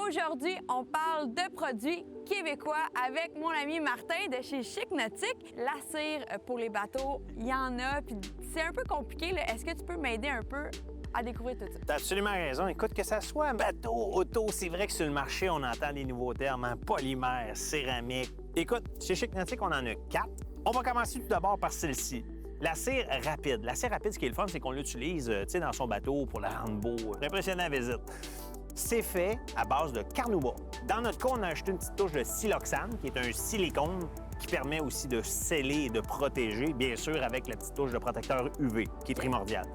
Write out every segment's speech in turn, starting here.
Aujourd'hui, on parle de produits québécois avec mon ami Martin de chez Chic Nautique. La cire pour les bateaux, il y en a, puis c'est un peu compliqué. Est-ce que tu peux m'aider un peu à découvrir tout ça? T'as absolument raison. Écoute, que ça soit bateau, auto, c'est vrai que sur le marché, on entend des nouveaux termes, hein? Polymère, céramique. Écoute, chez Chic Nautique, on en a 4. On va commencer tout d'abord par celle-ci. La cire rapide. La cire rapide, ce qui est le fun, c'est qu'on l'utilise dans son bateau pour la rendre beau. Impressionnant à visite. C'est fait à base de carnauba. Dans notre cas, on a ajouté une petite touche de siloxane, qui est un silicone qui permet aussi de sceller et de protéger, bien sûr, avec la petite touche de protecteur UV, qui est primordiale.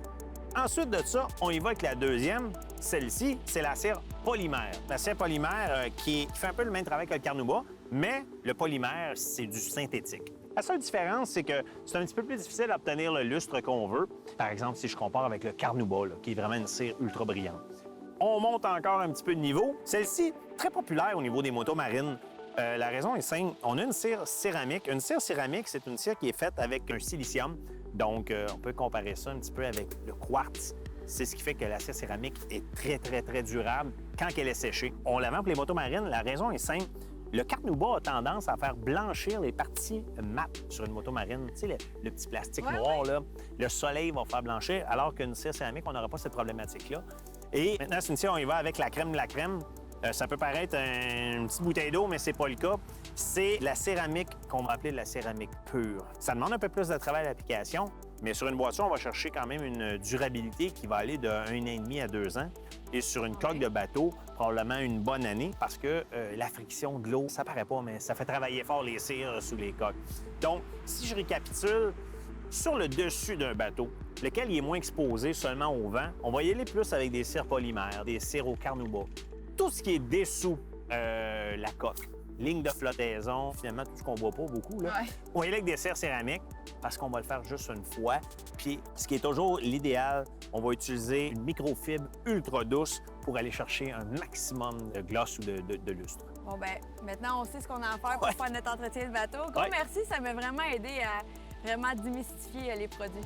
Ensuite de ça, on y va avec la deuxième. Celle-ci, c'est la cire polymère. La cire polymère qui fait un peu le même travail que le carnauba, mais le polymère, c'est du synthétique. La seule différence, c'est que c'est un petit peu plus difficile d'obtenir le lustre qu'on veut. Par exemple, si je compare avec le carnauba, qui est vraiment une cire ultra brillante. On monte encore un petit peu de niveau. Celle-ci, très populaire au niveau des motos marines. La raison est simple. On a une cire céramique. Une cire céramique, c'est une cire qui est faite avec un silicium. Donc, on peut comparer ça un petit peu avec le quartz. C'est ce qui fait que la cire céramique est très durable quand elle est séchée. On la vend pour les motos marines. La raison est simple. Le carnauba a tendance à faire blanchir les parties mates sur une moto marine. Tu sais, le petit plastique noir, là, le soleil va faire blanchir, alors qu'une cire céramique, on n'aura pas cette problématique-là. Et maintenant, c'est une cire, on y va avec la crème de la crème. Ça peut paraître une petite bouteille d'eau, mais c'est pas le cas. C'est la céramique qu'on va appeler de la céramique pure. Ça demande un peu plus de travail à l'application, mais sur une boisson, on va chercher quand même une durabilité qui va aller de 1 an et demi à 2 ans. Et sur une coque de bateau, probablement une bonne année, parce que la friction de l'eau, ça paraît pas, mais ça fait travailler fort les cires sous les coques. Donc, si je récapitule, sur le dessus d'un bateau, lequel il est moins exposé seulement au vent, on va y aller plus avec des cires polymères, des cires au carnauba. Tout ce qui est dessous la coque, ligne de flottaison, finalement, tout ce qu'on voit pas beaucoup, là, on va y aller avec des cires céramiques parce qu'on va le faire juste une fois. Puis, ce qui est toujours l'idéal, on va utiliser une microfibre ultra douce pour aller chercher un maximum de gloss ou de lustre. Bon, ben maintenant, on sait ce qu'on a à faire pour faire notre entretien de bateau. Gros merci, ça m'a vraiment aidé à vraiment démystifier les produits.